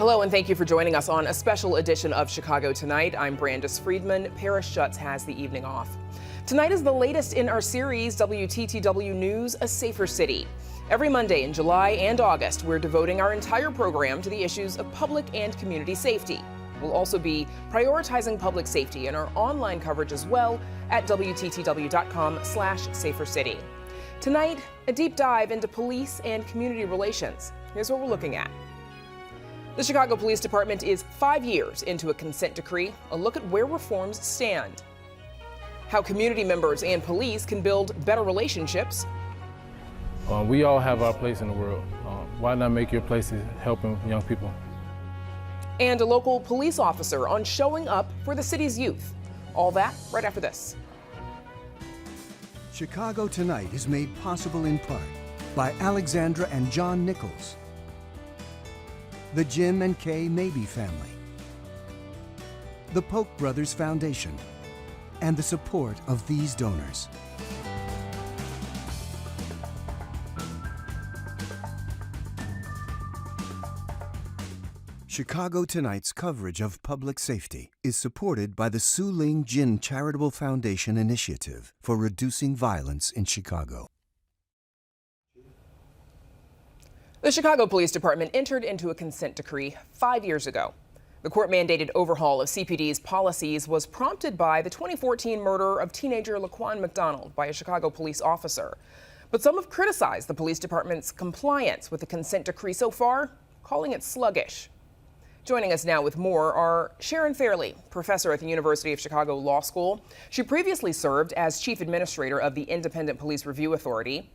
Hello and thank you for joining us on a special edition of Chicago Tonight. I'm Brandis Friedman. Paris Schutz has the evening off. Tonight is the latest in our series, WTTW News, A Safer City. Every Monday in July and August, we're devoting our entire program to the issues of public and community safety. We'll also be prioritizing public safety in our online coverage as well at WTTW.com/safercity. Tonight, a deep dive into police and community relations. Here's what we're looking at. The Chicago Police Department is 5 years into a consent decree, a look at where reforms stand. How community members and police can build better relationships. We all have our place in the world. Why not make your place helping young people? And a local police officer on showing up for the city's youth. All that right after this. Chicago Tonight is made possible in part by Alexandra and John Nichols, the Jim and Kay Mabey family, the Polk Brothers Foundation, and the support of these donors. Chicago Tonight's coverage of public safety is supported by the Su Ling Jin Charitable Foundation Initiative for Reducing Violence in Chicago. The Chicago Police Department entered into a consent decree 5 years ago. The court-mandated overhaul of CPD's policies was prompted by the 2014 murder of teenager Laquan McDonald by a Chicago police officer. But some have criticized the police department's compliance with the consent decree so far, calling it sluggish. Joining us now with more are Sharon Fairley, professor at the University of Chicago Law School. She previously served as chief administrator of the Independent Police Review Authority.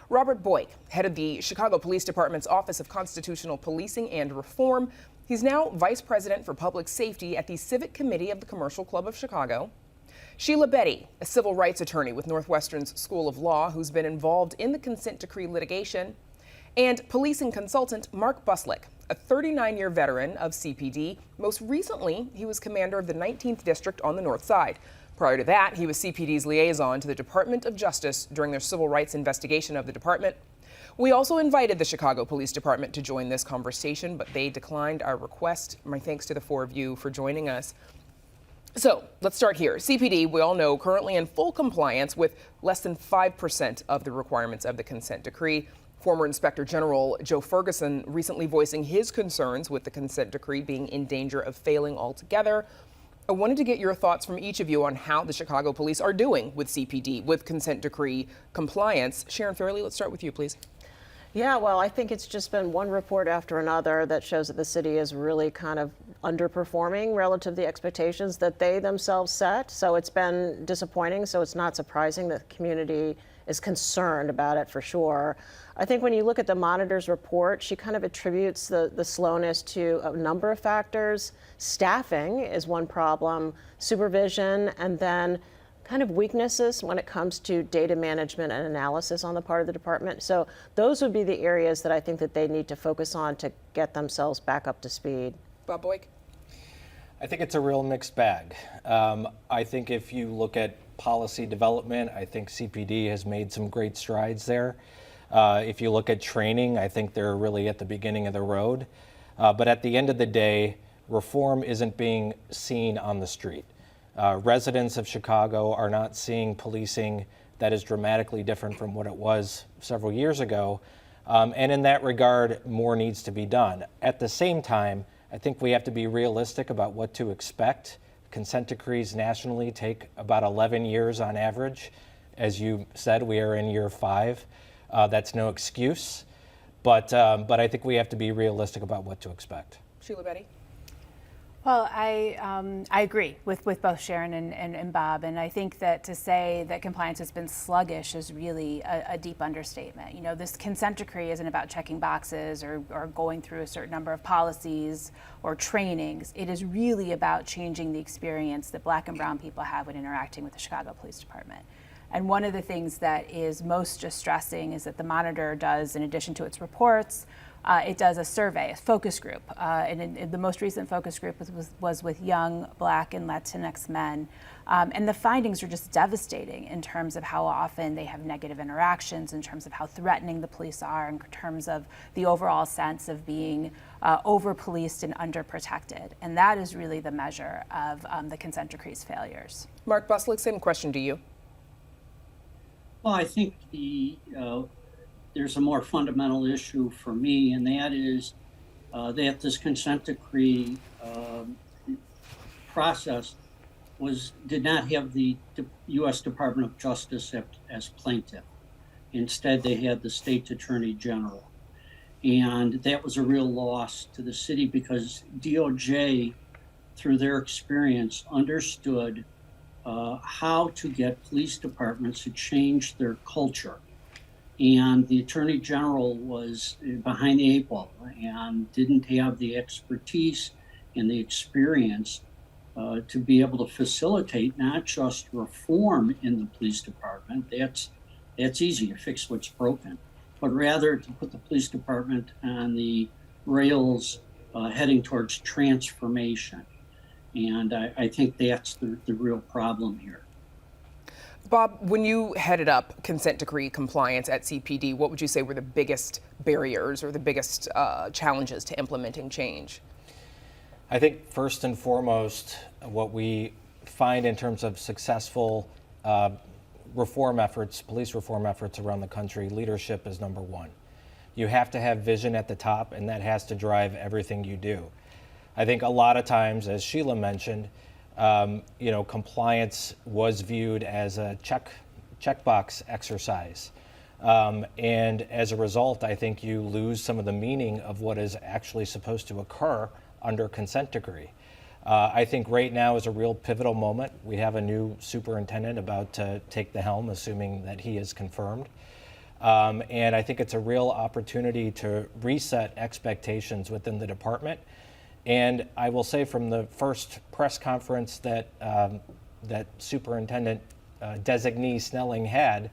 Robert Boyk, head of the Chicago Police Department's Office of Constitutional Policing and Reform. He's now vice president for public safety at the Civic Committee of the Commercial Club of Chicago. Sheila Betty, a civil rights attorney with Northwestern's School of Law, who's been involved in the consent decree litigation. And policing consultant Mark Buslick, a 39-year veteran of CPD. Most recently, he was commander of the 19th District on the North Side. Prior to that, he was CPD's liaison to the Department of Justice during their civil rights investigation of the department. We also invited the Chicago Police Department to join this conversation, but they declined our request. My thanks to the four of you for joining us. So let's start here. CPD, we all know, currently in full compliance with less than 5% of the requirements of the consent decree. Former Inspector General Joe Ferguson recently voicing his concerns with the consent decree being in danger of failing altogether. I wanted to get your thoughts from each of you on how the Chicago police are doing with CPD, with consent decree compliance. Sharon Fairley, let's start with you, please. Yeah, well, I think it's just been one report after another that shows that the city is really kind of underperforming relative to the expectations that they themselves set. So it's been disappointing. So it's not surprising that the community is concerned about it for sure. I think when you look at the monitor's report, she kind of attributes the slowness to a number of factors. Staffing is one problem, supervision, and then kind of weaknesses when it comes to data management and analysis on the part of the department. So those would be the areas that I think that they need to focus on to get themselves back up to speed. Bob Boyk? I think it's a real mixed bag. I think if you look at policy development, I think CPD has made some great strides there. If you look at training, I think they're really at the beginning of the road. But at the end of the day, reform isn't being seen on the street. Residents of Chicago are not seeing policing that is dramatically different from what it was several years ago. And in that regard, more needs to be done. At the same time, I think we have to be realistic about what to expect. Consent decrees nationally take about 11 years on average. As you said, we are in year 5. That's no excuse, but I think we have to be realistic about what to expect. Sheila Betty? Well, I agree with both Sharon and Bob, and I think that to say that compliance has been sluggish is really a deep understatement. You know, this consent decree isn't about checking boxes or going through a certain number of policies or trainings. It is really about changing the experience that Black and brown people have when interacting with the Chicago Police Department. And one of the things that is most distressing is that the monitor does, in addition to its reports, it does a survey, a focus group, and the most recent focus group was with young Black and Latinx men. And the findings are just devastating in terms of how often they have negative interactions, in terms of how threatening the police are, in terms of the overall sense of being over-policed and underprotected. And that is really the measure of the consent decree's failures. Mark Buslick, same question to you. Well, I think there's a more fundamental issue for me, and that is that this consent decree process did not have the U.S. Department of Justice as plaintiff. Instead, they had the State Attorney General. And that was a real loss to the city because DOJ, through their experience, understood how to get police departments to change their culture. And the Attorney General was behind the 8 ball and didn't have the expertise and the experience to be able to facilitate not just reform in the police department, that's easy to fix what's broken, but rather to put the police department on the rails heading towards transformation. And I think that's the real problem here. Bob, when you headed up consent decree compliance at CPD, what would you say were the biggest barriers or the biggest challenges to implementing change? I think first and foremost, what we find in terms of successful reform efforts, police reform efforts around the country, leadership is number one. You have to have vision at the top, and that has to drive everything you do. I think a lot of times, as Sheila mentioned, compliance was viewed as a checkbox exercise. And as a result, I think you lose some of the meaning of what is actually supposed to occur under consent decree. I think right now is a real pivotal moment. We have a new superintendent about to take the helm, assuming that he is confirmed. And I think it's a real opportunity to reset expectations within the department. And I will say from the first press conference that that Superintendent designee Snelling had,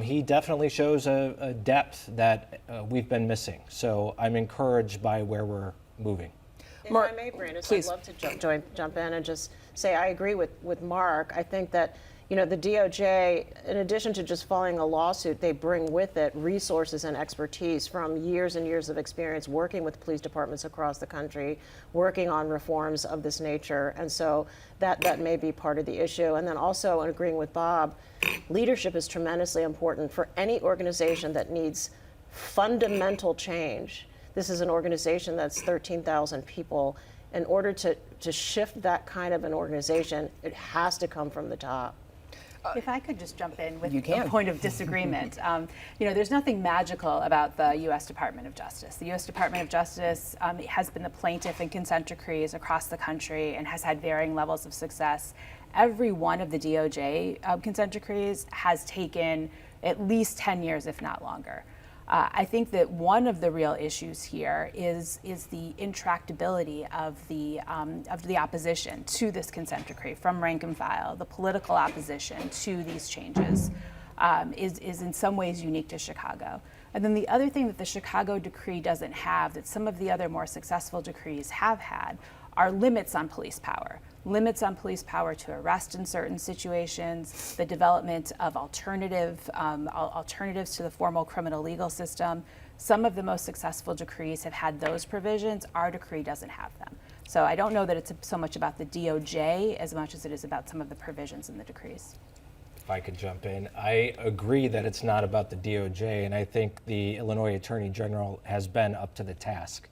he definitely shows a depth that we've been missing. So I'm encouraged by where we're moving. If Mark, I may, Brandis, please. I'd love to jump in and just say I agree with Mark. I think that the DOJ, in addition to just filing a lawsuit, they bring with it resources and expertise from years and years of experience working with police departments across the country, working on reforms of this nature. And so that may be part of the issue. And then also, in agreeing with Bob, leadership is tremendously important for any organization that needs fundamental change. This is an organization that's 13,000 people. In order to shift that kind of an organization, it has to come from the top. If I could just jump in with can. a point of disagreement. There's nothing magical about the U.S. Department of Justice. The U.S. Department of Justice has been the plaintiff in consent decrees across the country and has had varying levels of success. Every one of the DOJ consent decrees has taken at least 10 years, if not longer. I think that one of the real issues here is the intractability of the opposition to this consent decree, from rank and file. The political opposition to these changes is in some ways unique to Chicago. And then the other thing that the Chicago decree doesn't have, that some of the other more successful decrees have had, are limits on police power. Limits on police power to arrest in certain situations, the development of alternatives to the formal criminal legal system. Some of the most successful decrees have had those provisions. Our decree doesn't have them. So I don't know that it's so much about the DOJ as much as it is about some of the provisions in the decrees. If I could jump in, I agree that it's not about the DOJ, and I think the Illinois Attorney General has been up to the task.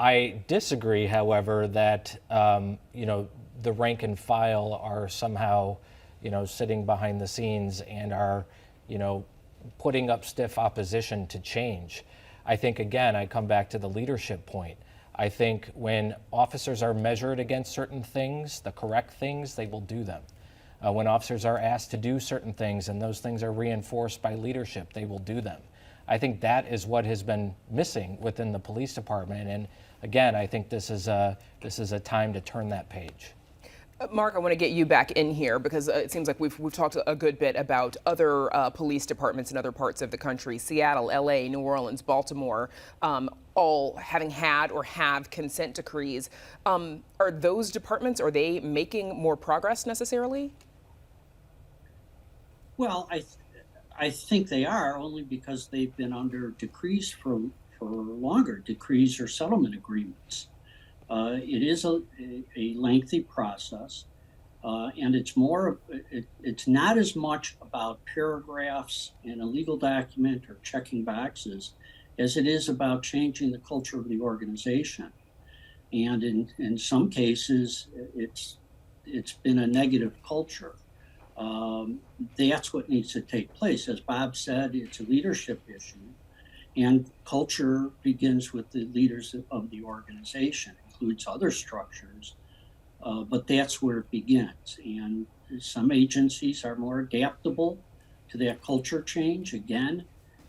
I disagree, however, that the rank and file are somehow, sitting behind the scenes and are, putting up stiff opposition to change. I think, again, I come back to the leadership point. I think when officers are measured against certain things, the correct things, they will do them. When officers are asked to do certain things and those things are reinforced by leadership, they will do them. I think that is what has been missing within the police department. And again, I think this is a time to turn that page. Mark, I want to get you back in here because it seems like we've talked a good bit about other police departments in other parts of the country, Seattle, LA, New Orleans, Baltimore, all having had or have consent decrees. Are those departments, are they making more progress necessarily? Well, I think they are, only because they've been under decrees for longer, decrees or settlement agreements. It is a lengthy process, and it's not as much about paragraphs in a legal document or checking boxes as it is about changing the culture of the organization. And in some cases, it's been a negative culture. That's what needs to take place. As Bob said, it's a leadership issue, and culture begins with the leaders of the organization, includes other structures, but that's where it begins. And some agencies are more adaptable to that culture change. Again,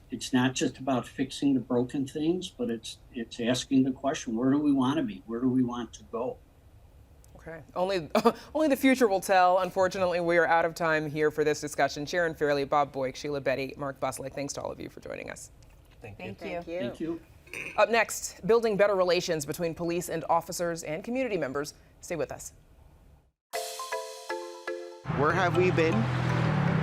it's not just about fixing the broken things, but it's asking the question, where do we want to be? Where do we want to go? Okay. Only the future will tell. Unfortunately, we are out of time here for this discussion. Sharon Fairley, Bob Boyk, Sheila Betty, Mark Buslick, thanks to all of you for joining us. Thank you. Thank you. Thank you. Up next, building better relations between police and officers and community members. Stay with us. Where have we been?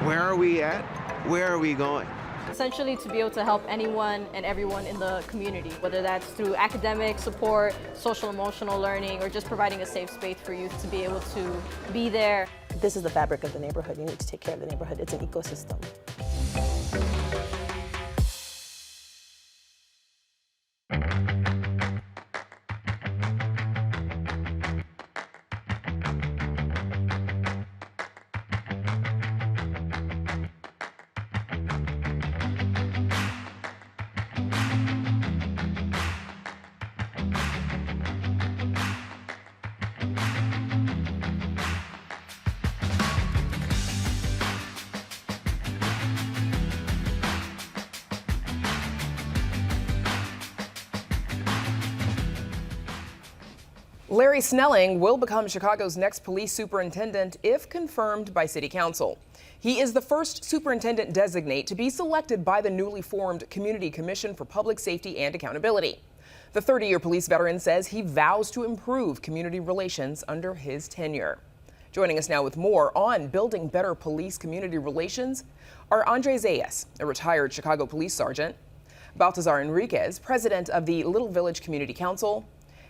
Where are we at? Where are we going? Essentially to be able to help anyone and everyone in the community, whether that's through academic support, social emotional learning, or just providing a safe space for youth to be able to be there. This is the fabric of the neighborhood. You need to take care of the neighborhood. It's an ecosystem. Larry Snelling will become Chicago's next police superintendent if confirmed by City Council. He is the first superintendent designate to be selected by the newly formed Community Commission for Public Safety and Accountability. The 30-year police veteran says he vows to improve community relations under his tenure. Joining us now with more on building better police community relations are Andre Zayas, a retired Chicago police sergeant, Baltazar Enriquez, president of the Little Village Community Council,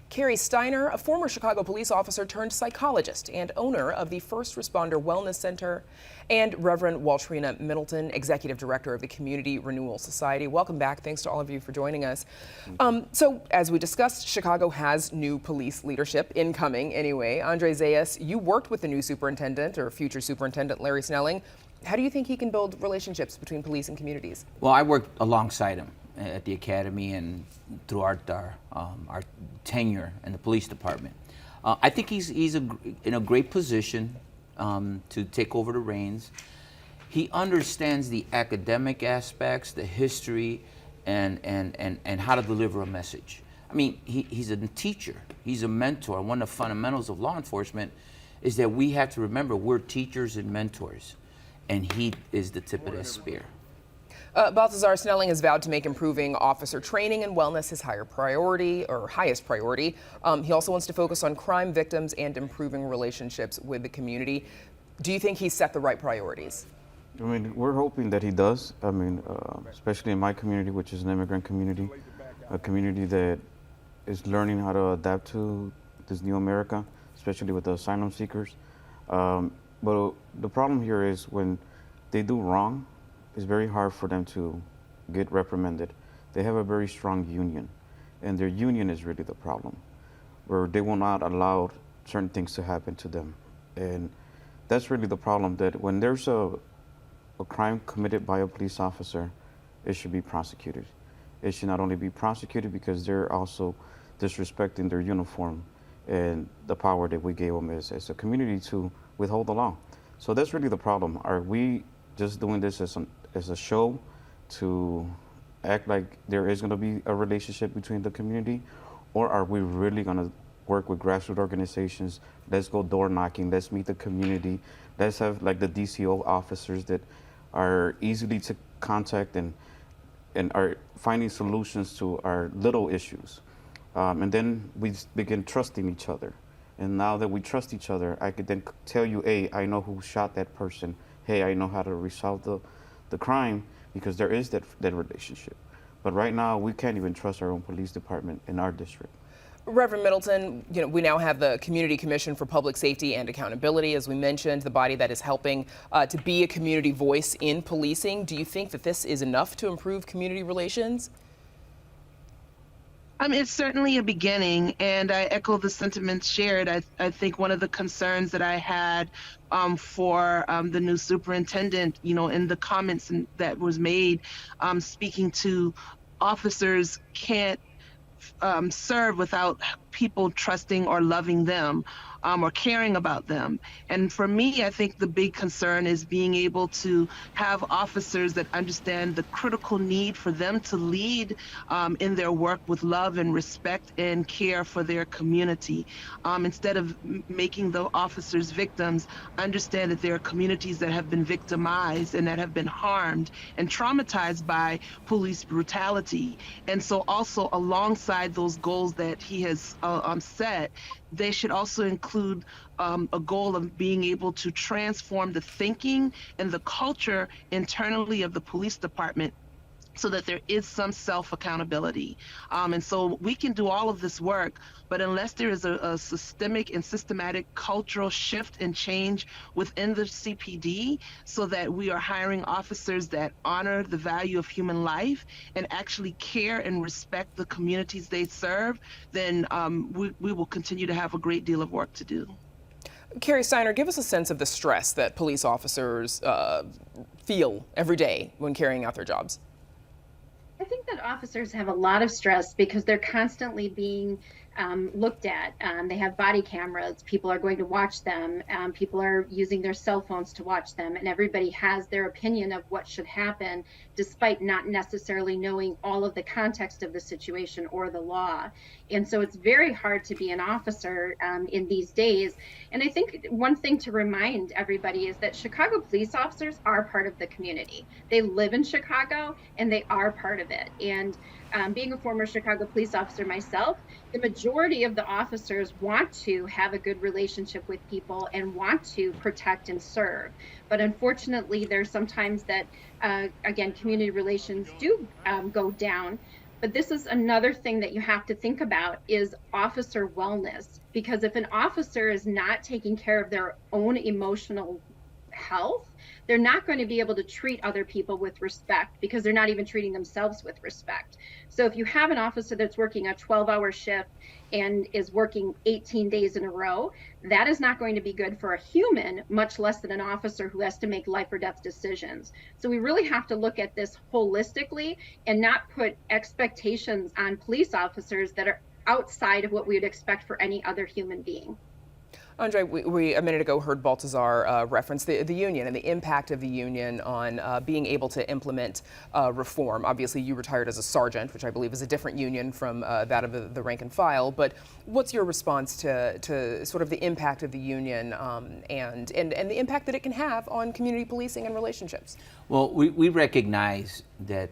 Carrie Steiner, a former Chicago police officer turned psychologist and owner of the First Responder Wellness Center, and Reverend Waltrina Middleton, executive director of the Community Renewal Society. Welcome back. Thanks to all of you for joining us. So, as we discussed, Chicago has new police leadership incoming anyway. Andre Zayas, you worked with the new superintendent or future superintendent Larry Snelling. How do you think he can build relationships between police and communities? Well, I worked alongside him at the academy and throughout our tenure in the police department. I think he's in a great position to take over the reins. He understands the academic aspects, the history, and how to deliver a message. I mean, he's a teacher, he's a mentor. One of the fundamentals of law enforcement is that we have to remember we're teachers and mentors, and he is the tip of that spear. Baltazar, Snelling has vowed to make improving officer training and wellness his highest priority. He also wants to focus on crime victims and improving relationships with the community. Do you think he's set the right priorities? I mean, we're hoping that he does. I mean, especially in my community, which is an immigrant community, a community that is learning how to adapt to this new America, especially with the asylum seekers. But the problem here is when they do wrong, it's very hard for them to get reprimanded. They have a very strong union, and their union is really the problem, where they will not allow certain things to happen to them. And that's really the problem, that when there's a crime committed by a police officer, it should be prosecuted. It should not only be prosecuted because they're also disrespecting their uniform and the power that we gave them as a community to withhold the law. So that's really the problem. Are we just doing this as a show to act like there is going to be a relationship between the community, or are we really going to work with grassroots organizations. Let's go door knocking. Let's meet the community. Let's have like the DCO officers that are easily to contact and are finding solutions to our little issues. And then we begin trusting each other. And now that we trust each other, I could then tell you, hey, I know who shot that person. Hey, I know how to resolve the crime, because there is that relationship. But right now, we can't even trust our own police department in our district. Reverend Middleton, we now have the Community Commission for Public Safety and Accountability, as we mentioned, the body that is helping to be a community voice in policing. Do you think that this is enough to improve community relations? It's certainly a beginning, and I echo the sentiments shared. I think one of the concerns that I had for the new superintendent, in the comments that was made, speaking to officers can't serve without people trusting or loving them or caring about them. And for me, I think the big concern is being able to have officers that understand the critical need for them to lead in their work with love and respect and care for their community. Instead of making the officers victims, understand that there are communities that have been victimized and that have been harmed and traumatized by police brutality. And so also alongside those goals that he has set, they should also include a goal of being able to transform the thinking and the culture internally of the police department so that there is some self-accountability. And so we can do all of this work, but unless there is a systemic and systematic cultural shift and change within the CPD so that we are hiring officers that honor the value of human life and actually care and respect the communities they serve, then we will continue to have a great deal of work to do. Carrie Steiner, give us a sense of the stress that police officers feel every day when carrying out their jobs. I think that officers have a lot of stress because they're constantly being looked at. They have body cameras. People are going to watch them. People are using their cell phones to watch them. And everybody has their opinion of what should happen, despite not necessarily knowing all of the context of the situation or the law. And so it's very hard to be an officer in these days. And I think one thing to remind everybody is that Chicago police officers are part of the community. They live in Chicago and they are part of it. And being a former Chicago police officer myself, the majority of the officers want to have a good relationship with people and want to protect and serve. But unfortunately, there's sometimes that, again, community relations do go down. But this is another thing that you have to think about is officer wellness. Because if an officer is not taking care of their own emotional health, they're not going to be able to treat other people with respect because they're not even treating themselves with respect. So if you have an officer that's working a 12-hour shift and is working 18 days in a row, that is not going to be good for a human, much less than an officer who has to make life or death decisions. So we really have to look at this holistically and not put expectations on police officers that are outside of what we would expect for any other human being. Andre, we a minute ago heard Baltazar reference the union and the impact of the union on being able to implement reform. Obviously, you retired as a sergeant, which I believe is a different union from that of the rank and file. But what's your response to sort of the impact of the union and the impact that it can have on community policing and relationships? Well, we recognize that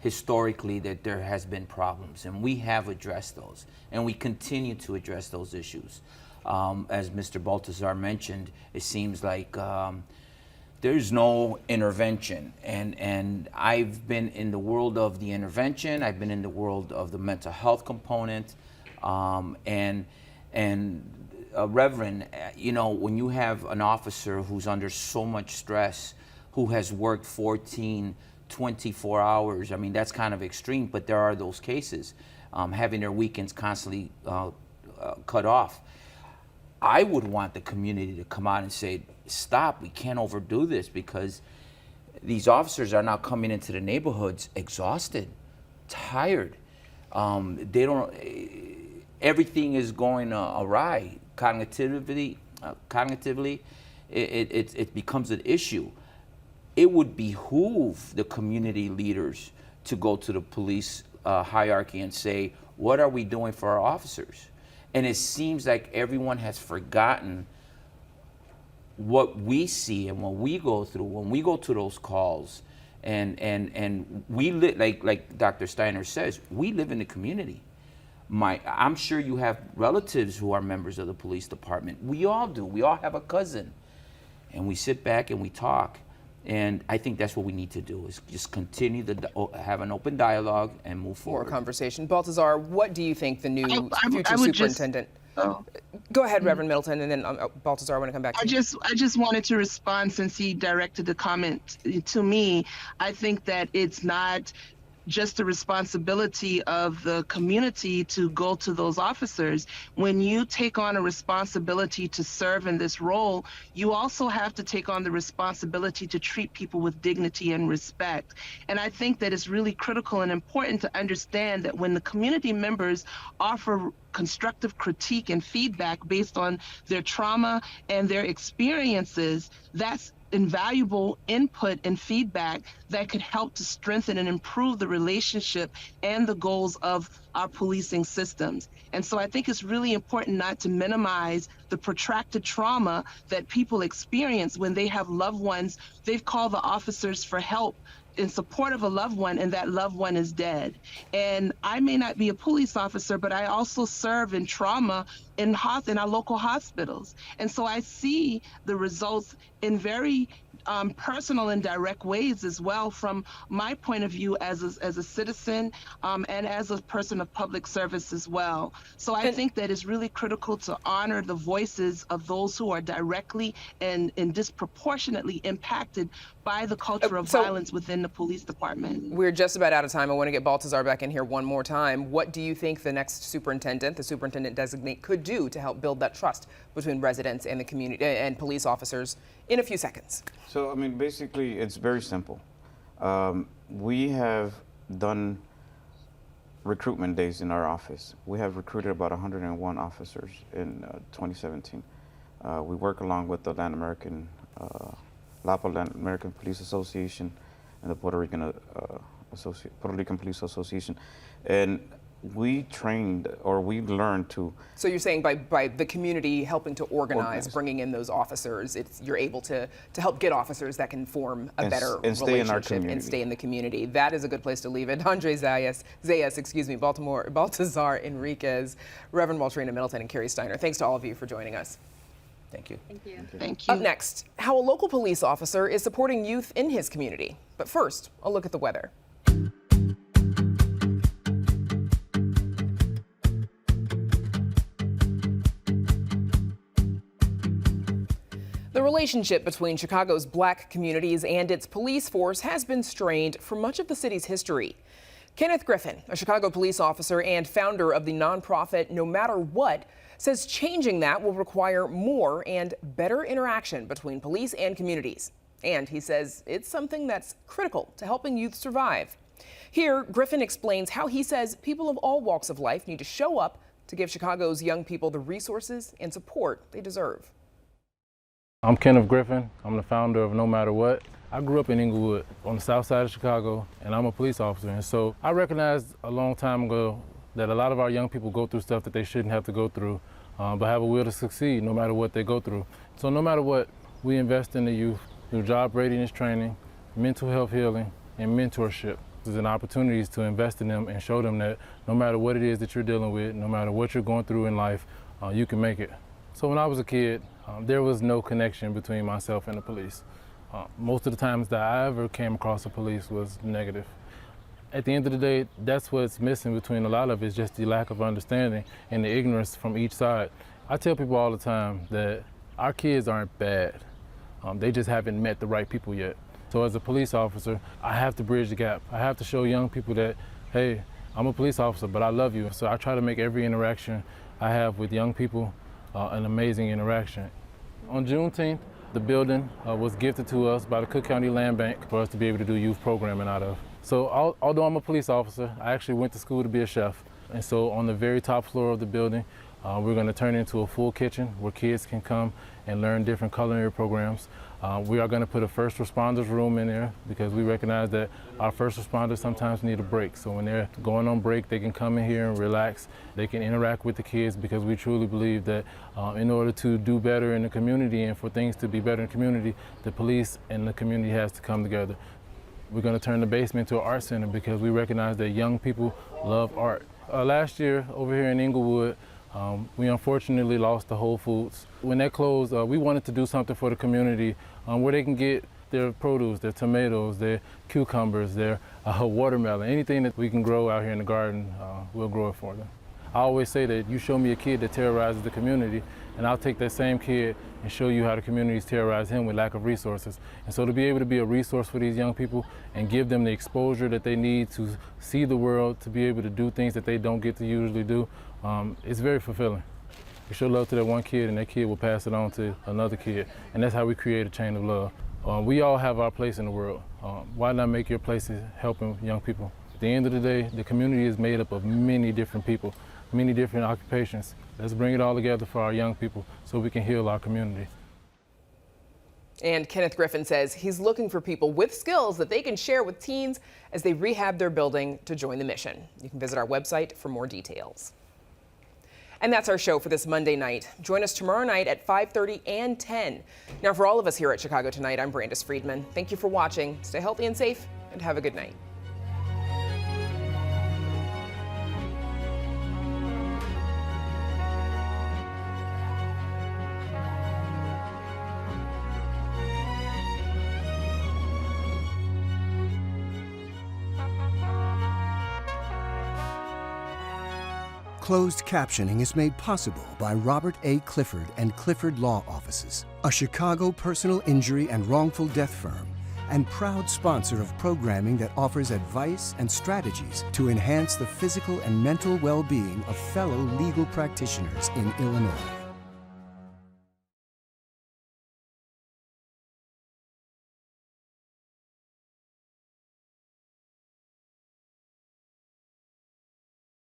historically that there has been problems, and we have addressed those, and we continue to address those issues. As Mr. Baltazar mentioned, it seems like there's no intervention. And I've been in the world of the intervention. I've been in the world of the mental health component. Reverend, when you have an officer who's under so much stress, who has worked 14, 24 hours, I mean, that's kind of extreme, but there are those cases, having their weekends constantly cut off. I would want the community to come out and say, stop, we can't overdo this, because these officers are now coming into the neighborhoods exhausted, tired. Everything is going awry. Cognitively, it becomes an issue. It would behoove the community leaders to go to the police hierarchy and say, what are we doing for our officers? And it seems like everyone has forgotten what we see and what we go through when we go to those calls. And we live, like Dr. Steiner says, we live in the community. I'm sure you have relatives who are members of the police department. We all do. We all have a cousin. And we sit back and we talk. And I think that's what we need to do, is just continue to have an open dialogue and move forward. More conversation. Baltazar, what do you think the new future superintendent? Go ahead, Reverend Middleton, and then Baltazar, I want to come back to you. I just wanted to respond, since he directed the comment to me. I think that it's not just the responsibility of the community to go to those officers. When you take on a responsibility to serve in this role, you also have to take on the responsibility to treat people with dignity and respect. And I think that it's really critical and important to understand that when the community members offer constructive critique and feedback based on their trauma and their experiences, that's invaluable input and feedback that could help to strengthen and improve the relationship and the goals of our policing systems. And so I think it's really important not to minimize the protracted trauma that people experience when they have loved ones. They've called the officers for help in support of a loved one, and that loved one is dead. And I may not be a police officer, but I also serve in trauma in our local hospitals. And so I see the results in very personal and direct ways as well, from my point of view as a citizen and as a person of public service as well. So I think that it's really critical to honor the voices of those who are directly and disproportionately impacted by the culture of violence within the police department. We're just about out of time. I want to get Baltazar back in here one more time. What do you think the next superintendent, the superintendent designate, could do to help build that trust between residents and the community and police officers in a few seconds? So, I mean, basically, it's very simple. We have done recruitment days in our office. We have recruited about 101 officers in 2017. We work along with the Latin American Police Association and the Puerto Rican Police Association, and we trained, or we learned to. So you're saying by the community helping to organize, bringing in those officers, you're able to help get officers that can form a better relationship and stay in the community. That is a good place to leave it. Andre Zayas, Baltazar Enriquez, Reverend Waltrina Middleton, and Carrie Steiner. Thanks to all of you for joining us. Thank you. Thank you. Thank you. Up next, how a local police officer is supporting youth in his community. But first, a look at the weather. The relationship between Chicago's black communities and its police force has been strained for much of the city's history. Kenneth Griffin, a Chicago police officer and founder of the nonprofit No Matter What, says changing that will require more and better interaction between police and communities. And he says it's something that's critical to helping youth survive. Here, Griffin explains how he says people of all walks of life need to show up to give Chicago's young people the resources and support they deserve. I'm Kenneth Griffin. I'm the founder of No Matter What. I grew up in Inglewood on the south side of Chicago, and I'm a police officer. And so I recognized a long time ago that a lot of our young people go through stuff that they shouldn't have to go through, but have a will to succeed no matter what they go through. So no matter what, we invest in the youth through job readiness training, mental health healing, and mentorship. There's an opportunities to invest in them and show them that no matter what it is that you're dealing with, no matter what you're going through in life, you can make it. So when I was a kid, there was no connection between myself and the police. Most of the times that I ever came across the police was negative. At the end of the day, that's what's missing between a lot of it, is just the lack of understanding and the ignorance from each side. I tell people all the time that our kids aren't bad. They just haven't met the right people yet. So as a police officer, I have to bridge the gap. I have to show young people that, hey, I'm a police officer, but I love you. So I try to make every interaction I have with young people an amazing interaction. On Juneteenth, the building was gifted to us by the Cook County Land Bank for us to be able to do youth programming out of. So although I'm a police officer, I actually went to school to be a chef. And so on the very top floor of the building, We're going to turn it into a full kitchen where kids can come and learn different culinary programs. We are going to put a first responders room in there because we recognize that our first responders sometimes need a break. So when they're going on break, they can come in here and relax. They can interact with the kids because we truly believe that in order to do better in the community and for things to be better in the community, the police and the community has to come together. We're going to turn the basement into an art center because we recognize that young people love art. Last year over here in Inglewood, we unfortunately lost the Whole Foods. When that closed, we wanted to do something for the community where they can get their produce, their tomatoes, their cucumbers, their watermelon, anything that we can grow out here in the garden, we'll grow it for them. I always say that you show me a kid that terrorizes the community, and I'll take that same kid and show you how the communities terrorize him with lack of resources. And so to be able to be a resource for these young people and give them the exposure that they need to see the world, to be able to do things that they don't get to usually do, it's very fulfilling. You show love to that one kid and that kid will pass it on to another kid. And that's how we create a chain of love. We all have our place in the world. Why not make your places helping young people? At the end of the day, the community is made up of many different people, many different occupations. Let's bring it all together for our young people so we can heal our community. And Kenneth Griffin says he's looking for people with skills that they can share with teens as they rehab their building to join the mission. You can visit our website for more details. And that's our show for this Monday night. Join us tomorrow night at 5:30 and 10. Now, for all of us here at Chicago Tonight, I'm Brandis Friedman. Thank you for watching. Stay healthy and safe, and have a good night. Closed captioning is made possible by Robert A. Clifford and Clifford Law Offices, a Chicago personal injury and wrongful death firm, and proud sponsor of programming that offers advice and strategies to enhance the physical and mental well-being of fellow legal practitioners in Illinois.